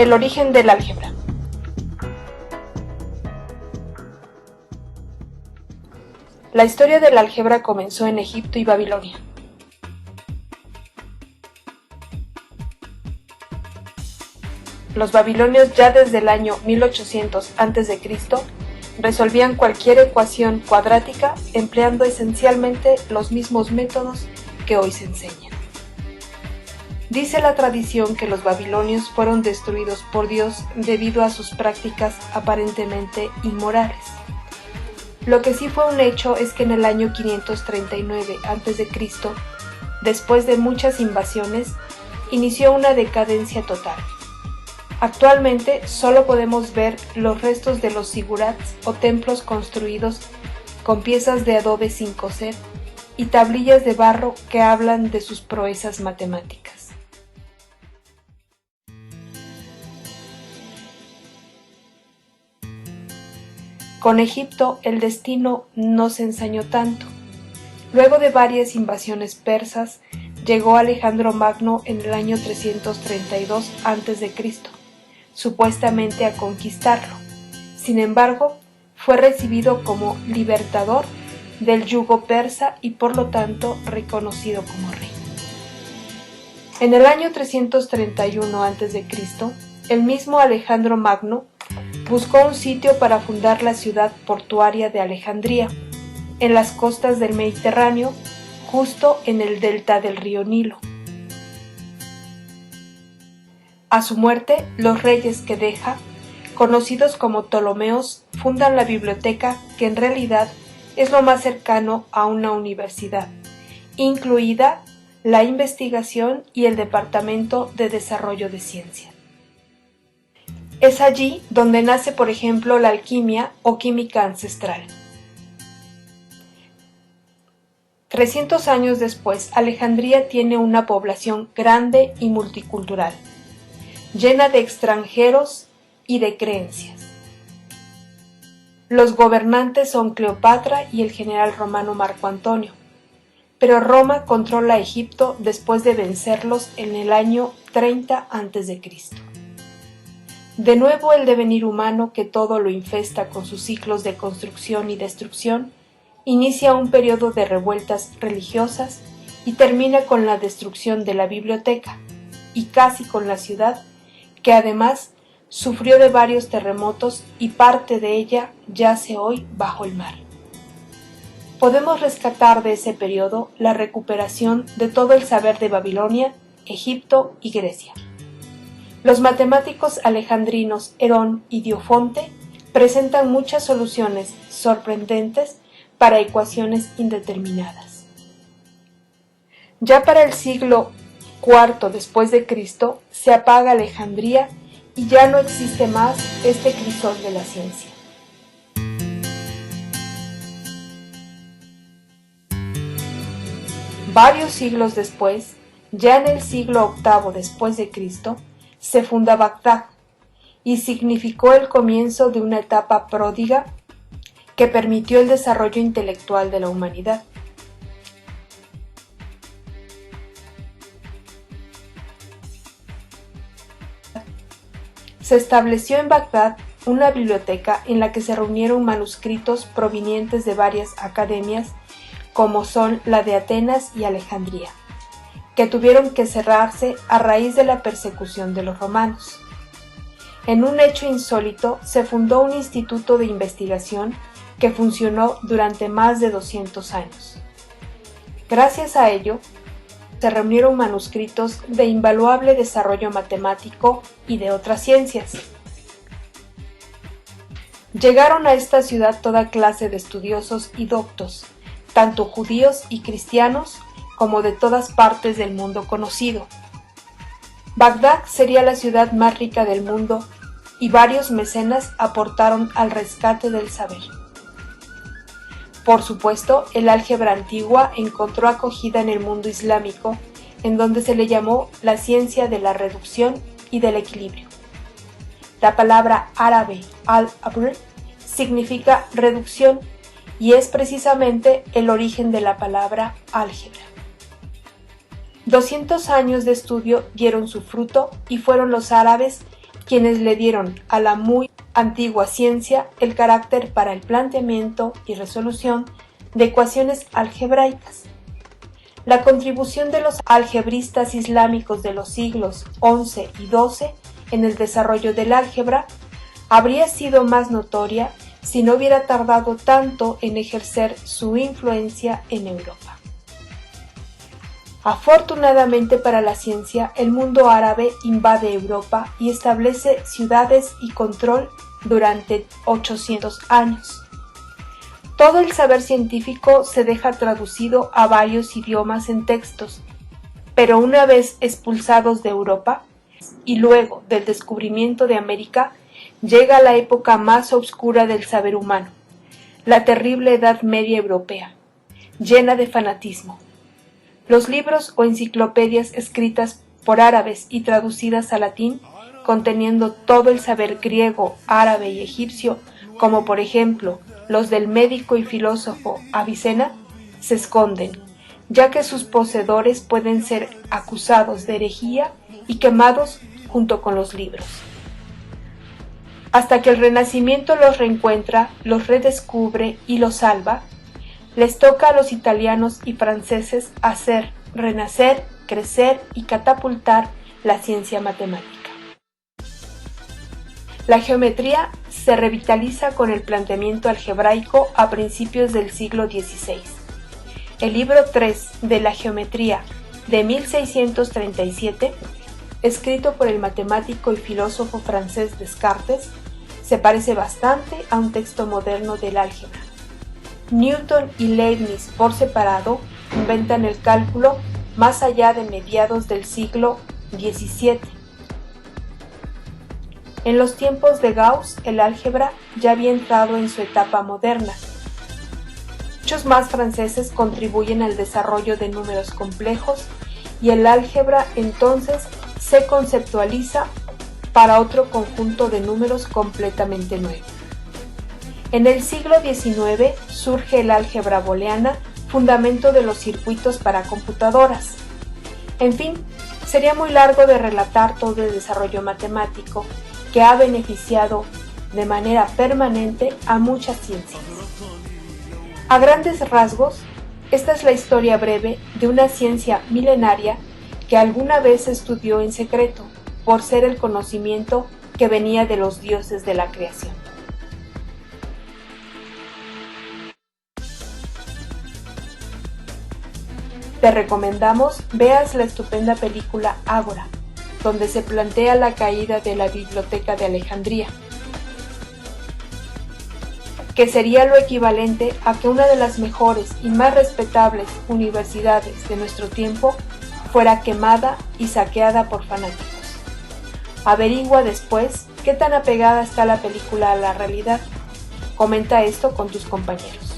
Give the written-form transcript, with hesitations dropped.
El origen del álgebra. La historia del álgebra comenzó en Egipto y Babilonia. Los babilonios ya desde el año 1800 a.C. resolvían cualquier ecuación cuadrática empleando esencialmente los mismos métodos que hoy se enseñan. Dice la tradición que los babilonios fueron destruidos por Dios debido a sus prácticas aparentemente inmorales. Lo que sí fue un hecho es que en el año 539 a.C., después de muchas invasiones, inició una decadencia total. Actualmente solo podemos ver los restos de los zigurats o templos construidos con piezas de adobe sin coser y tablillas de barro que hablan de sus proezas matemáticas. Con Egipto el destino no se ensañó tanto. Luego de varias invasiones persas, llegó Alejandro Magno en el año 332 a.C., supuestamente a conquistarlo. Sin embargo, fue recibido como libertador del yugo persa y por lo tanto reconocido como rey. En el año 331 a.C., el mismo Alejandro Magno buscó un sitio para fundar la ciudad portuaria de Alejandría, en las costas del Mediterráneo, justo en el delta del río Nilo. A su muerte, los reyes que deja, conocidos como Ptolomeos, fundan la biblioteca, que en realidad es lo más cercano a una universidad, incluida la investigación y el Departamento de Desarrollo de Ciencia. Es allí donde nace, por ejemplo, la alquimia o química ancestral. 300 años después, Alejandría tiene una población grande y multicultural, llena de extranjeros y de creencias. Los gobernantes son Cleopatra y el general romano Marco Antonio, pero Roma controla Egipto después de vencerlos en el año 30 a.C. De nuevo el devenir humano, que todo lo infesta con sus ciclos de construcción y destrucción, inicia un periodo de revueltas religiosas y termina con la destrucción de la biblioteca y casi con la ciudad, que además sufrió de varios terremotos y parte de ella yace hoy bajo el mar. Podemos rescatar de ese periodo la recuperación de todo el saber de Babilonia, Egipto y Grecia. Los matemáticos alejandrinos Herón y Diofonte presentan muchas soluciones sorprendentes para ecuaciones indeterminadas. Ya para el siglo IV después de Cristo se apaga Alejandría y ya no existe más este crisol de la ciencia. Varios siglos después, ya en el siglo VIII después de Cristo, se funda Bagdad y significó el comienzo de una etapa pródiga que permitió el desarrollo intelectual de la humanidad. Se estableció en Bagdad una biblioteca en la que se reunieron manuscritos provenientes de varias academias, como son la de Atenas y Alejandría, que tuvieron que cerrarse a raíz de la persecución de los romanos. En un hecho insólito, se fundó un instituto de investigación que funcionó durante más de 200 años. Gracias a ello, se reunieron manuscritos de invaluable desarrollo matemático y de otras ciencias. Llegaron a esta ciudad toda clase de estudiosos y doctos, tanto judíos y cristianos como de todas partes del mundo conocido. Bagdad sería la ciudad más rica del mundo y varios mecenas aportaron al rescate del saber. Por supuesto, el álgebra antigua encontró acogida en el mundo islámico, en donde se le llamó la ciencia de la reducción y del equilibrio. La palabra árabe al-abr significa reducción y es precisamente el origen de la palabra álgebra. 200 años de estudio dieron su fruto y fueron los árabes quienes le dieron a la muy antigua ciencia el carácter para el planteamiento y resolución de ecuaciones algebraicas. La contribución de los algebristas islámicos de los siglos XI y XII en el desarrollo del álgebra habría sido más notoria si no hubiera tardado tanto en ejercer su influencia en Europa. Afortunadamente para la ciencia, el mundo árabe invade Europa y establece ciudades y control durante 800 años. Todo el saber científico se deja traducido a varios idiomas en textos, pero una vez expulsados de Europa y luego del descubrimiento de América, llega la época más oscura del saber humano, la terrible Edad Media europea, llena de fanatismo. Los libros o enciclopedias escritas por árabes y traducidas al latín, conteniendo todo el saber griego, árabe y egipcio, como por ejemplo los del médico y filósofo Avicena, se esconden, ya que sus poseedores pueden ser acusados de herejía y quemados junto con los libros. Hasta que el Renacimiento los reencuentra, los redescubre y los salva, les toca a los italianos y franceses hacer renacer, crecer y catapultar la ciencia matemática. La geometría se revitaliza con el planteamiento algebraico a principios del siglo XVI. El libro 3 de la geometría de 1637, escrito por el matemático y filósofo francés Descartes, se parece bastante a un texto moderno del álgebra. Newton y Leibniz por separado inventan el cálculo más allá de mediados del siglo XVII. En los tiempos de Gauss, el álgebra ya había entrado en su etapa moderna. Muchos más franceses contribuyen al desarrollo de números complejos y el álgebra entonces se conceptualiza para otro conjunto de números completamente nuevo. En el siglo XIX surge el álgebra booleana, fundamento de los circuitos para computadoras. En fin, sería muy largo de relatar todo el desarrollo matemático que ha beneficiado de manera permanente a muchas ciencias. A grandes rasgos, esta es la historia breve de una ciencia milenaria que alguna vez se estudió en secreto, por ser el conocimiento que venía de los dioses de la creación. Te recomendamos veas la estupenda película Ágora, donde se plantea la caída de la Biblioteca de Alejandría, que sería lo equivalente a que una de las mejores y más respetables universidades de nuestro tiempo fuera quemada y saqueada por fanáticos. Averigua después qué tan apegada está la película a la realidad. Comenta esto con tus compañeros.